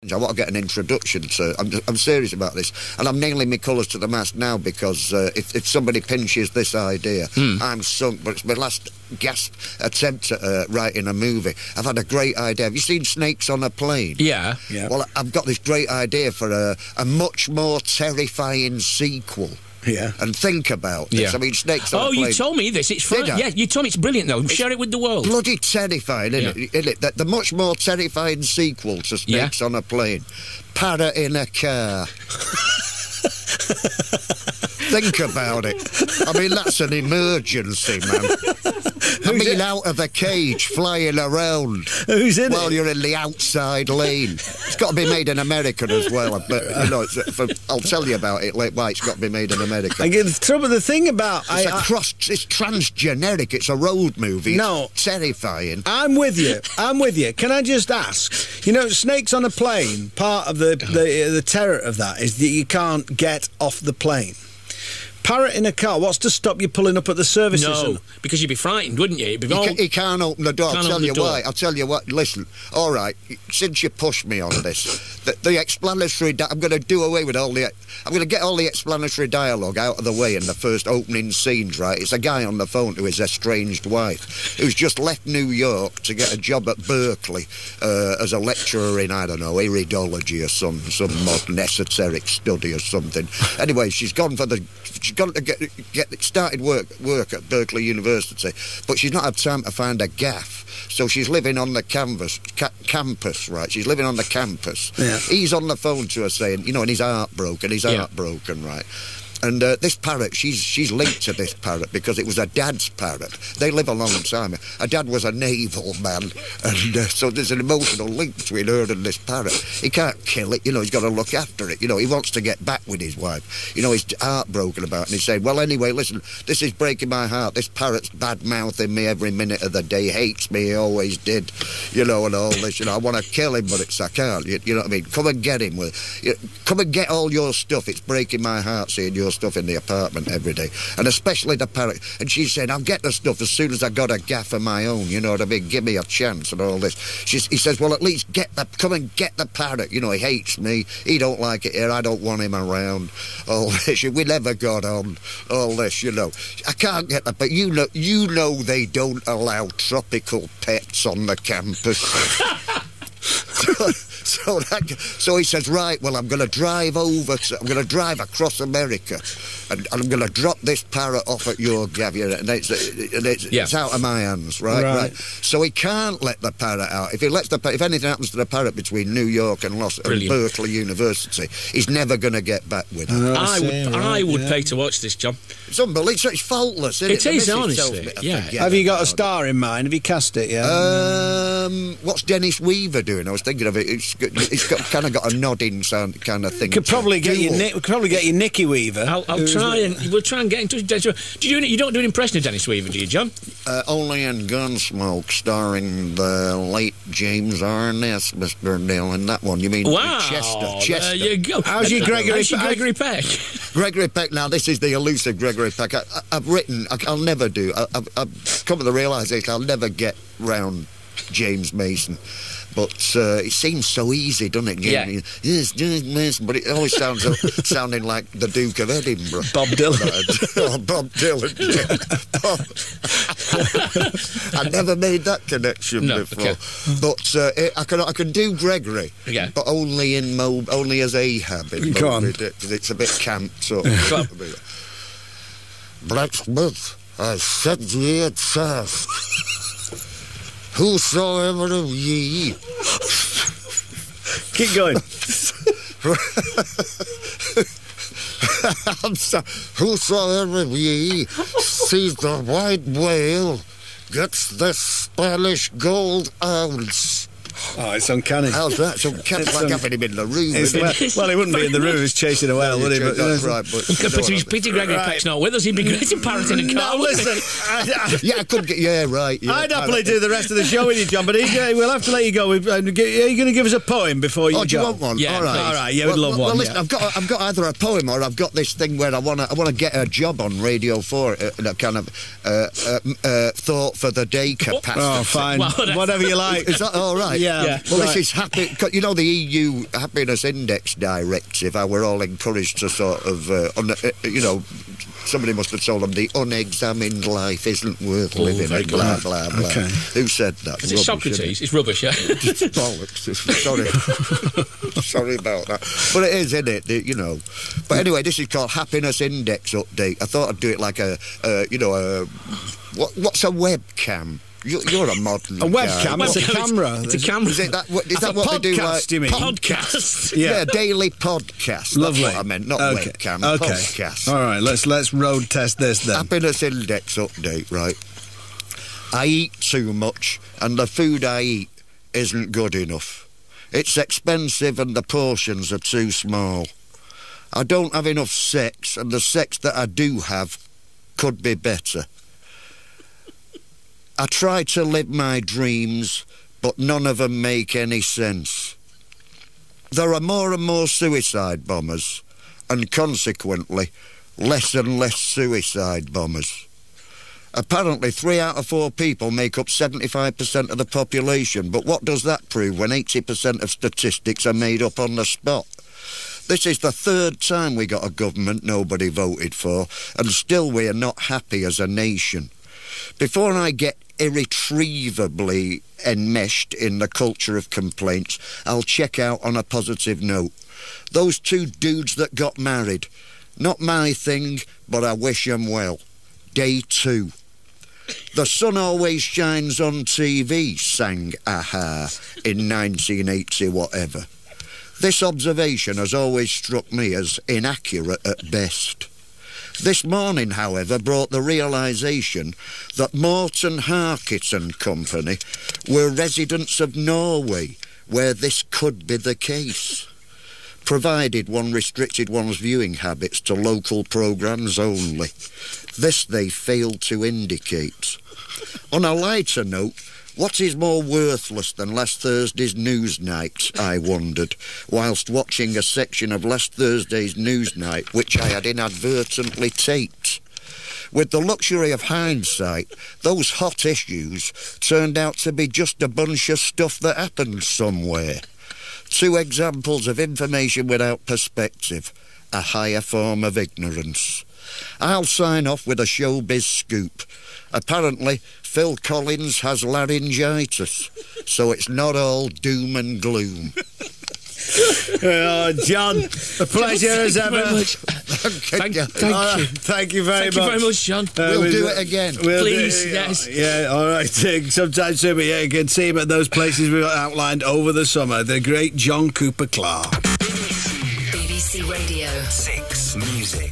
I want to get an introduction to. I'm serious about this, and I'm nailing my colours to the mast now because if somebody pinches this idea, I'm sunk. But it's my last gasp attempt at writing a movie. I've had a great idea. Have you seen Snakes on a Plane? Yeah. Well, I've got this great idea for a much more terrifying sequel. Yeah. And think about this. Yeah. I mean, Snakes on a Plane. Oh, you told me this. It's fun. Yeah, you told me it's brilliant, though. Share it with the world. Bloody terrifying, isn't it? The much more terrifying sequel to Snakes on a Plane. Parrot in a car. Think about it. I mean, that's an emergency, man. Out of a cage, flying around. Who's in while it? You're in the outside lane. It's got to be made in America as well. But I'll tell you about it later. Why it's got to be made in America. The thing about it's transgeneric. It's a road movie. No, it's terrifying. I'm with you. Can I just ask? You know, Snakes on a Plane. Part of the terror of that is that you can't get off the plane. Parrot in a car, what's to stop you pulling up at the services? No, because you'd be frightened, wouldn't you? He can't open the door. I'll tell you why. I'll tell you what. Listen, all right, since you pushed me on this, the explanatory... I'm going to do away with all the... I'm going to get all the explanatory dialogue out of the way in the first opening scenes, right? It's a guy on the phone to his estranged wife who's just left New York to get a job at Berkeley as a lecturer in, I don't know, iridology or some modern esoteric study or something. Anyway, she's gone to get started work at Berkeley University, but she's not had time to find a gaff. So she's living on the campus, right? She's living on the campus. Yeah. He's on the phone to her saying, you know, and he's heartbroken, right? And this parrot, she's linked to this parrot because it was her dad's parrot. They live a long time. Her dad was a naval man, and so there's an emotional link between her and this parrot. He can't kill it, you know, he's got to look after it. You know, he wants to get back with his wife. You know, he's heartbroken about it, and he's saying, well, anyway, listen, this is breaking my heart. This parrot's bad-mouthing me every minute of the day, hates me, he always did, you know, and all this. You know, I want to kill him, but I can't. You know what I mean? Come and get him. Come and get all your stuff. It's breaking my heart seeing your stuff in the apartment every day, and especially the parrot. And she's saying, I'll get the stuff as soon as I got a gaff of my own, you know what I mean, give me a chance and all this. He says, well, at least come and get the parrot, you know, he hates me, he don't like it here, I don't want him around, all this, we never got on, all this, you know. I can't get that, but you know they don't allow tropical pets on the campus. So he says, right, well, I'm going to drive across America, and I'm going to drop this parrot off at your gaff, and it's out of my hands, right? So he can't let the parrot out. If anything happens to the parrot between New York and Berkeley University, he's never going to get back with it. I would pay to watch this, John. It's unbelievable. It's faultless, isn't it? It is, honestly. Have you got a star in mind? Have you cast it yet? What's Dennis Weaver doing? I was thinking of it. It's kind of got a nodding sound kind of thing. We could probably get you Nicky Weaver. We'll try and get in touch with Dennis. You don't do an impression of Dennis Weaver, do you, John? Only in Gunsmoke, starring the late James Arness, Mr. Dillon. That one, you mean? Wow, Chester. There you go. How's your Gregory Peck? Gregory Peck. Now, this is the elusive Gregory Peck. I'll never do. I've come to the realisation I'll never get round James Mason. But it seems so easy, doesn't it? Yeah. Yes, James Mason, but it always sounds sounding like the Duke of Edinburgh. Bob Dylan. Bob Dylan. I never made that connection before. Okay. But I can do Gregory, but only as Ahab. Go on. It's a bit camped up. Blacksmith, I said ye at first. Whosoever of ye... Keep going. I'm sorry. Whosoever of ye sees the white whale gets the Spanish gold ounce. Oh, it's uncanny. How's that? It's uncanny. It's like having him in the room. Well, he wouldn't be in the room. He's chasing a whale, would he? That's right. But Peter Gregory Peck's not with us. He'd be great to parrot in a car. No, listen. I could get... Yeah, right. Yeah, I'd happily do the rest of the show with you, John, but we'll have to let you go. Are you going to give us a poem before you go? Do you want one? Yeah, all right. Yeah, we'd love one. Well, listen, I've got either a poem or I've got this thing where I want to get a job on Radio 4 in a kind of thought for the day capacity. Oh, fine. Whatever you like. Is that all right? Yeah. Well, this is happy. You know the EU Happiness Index Directive. How we're all encouraged to sort of, you know, somebody must have told them the unexamined life isn't worth living. Blah blah blah. Okay. Who said that? Is it Socrates? It's rubbish. Yeah. It's bollocks. Sorry, sorry about that. But it is, isn't it? You know. But anyway, this is called Happiness Index Update. I thought I'd do it like what's a webcam? You're a modern a webcam. Guy. It's a camera. It's a camera. Is that what they do? Podcast, you mean? Podcast. Yeah, daily podcast. Lovely. That's what I meant, not webcam. Okay. Podcast. All right, let's road test this then. Happiness Index Update, right? I eat too much, and the food I eat isn't good enough. It's expensive, and the portions are too small. I don't have enough sex, and the sex that I do have could be better. I try to live my dreams, but none of them make any sense. There are more and more suicide bombers, and consequently, less and less suicide bombers. Apparently, 3 out of 4 people make up 75% of the population, but what does that prove when 80% of statistics are made up on the spot? This is the 3rd time we got a government nobody voted for, and still we are not happy as a nation. Before I get irretrievably enmeshed in the culture of complaints, I'll check out on a positive note. Those 2 dudes that got married. Not my thing, but I wish them well. Day 2. The sun always shines on TV, sang Aha in 1980 whatever. This observation has always struck me as inaccurate at best. This morning, however, brought the realisation that Morton Harkett and Company were residents of Norway, where this could be the case, provided one restricted one's viewing habits to local programmes only. This they failed to indicate. On a lighter note, what is more worthless than last Thursday's Newsnight, I wondered, whilst watching a section of last Thursday's Newsnight, which I had inadvertently taped. With the luxury of hindsight, those hot issues turned out to be just a bunch of stuff that happened somewhere. 2 examples of information without perspective, a higher form of ignorance. I'll sign off with a showbiz scoop. Apparently, Phil Collins has laryngitis, so it's not all doom and gloom. Oh, John, a pleasure as ever. Thank you. Thank you very much. Thank you very much, John. We'll do it again. Please, yes. Yeah, all right. Sometime soon, but yeah, you can see him at those places we outlined over the summer. The great John Cooper Clarke. BBC Radio 6 Music.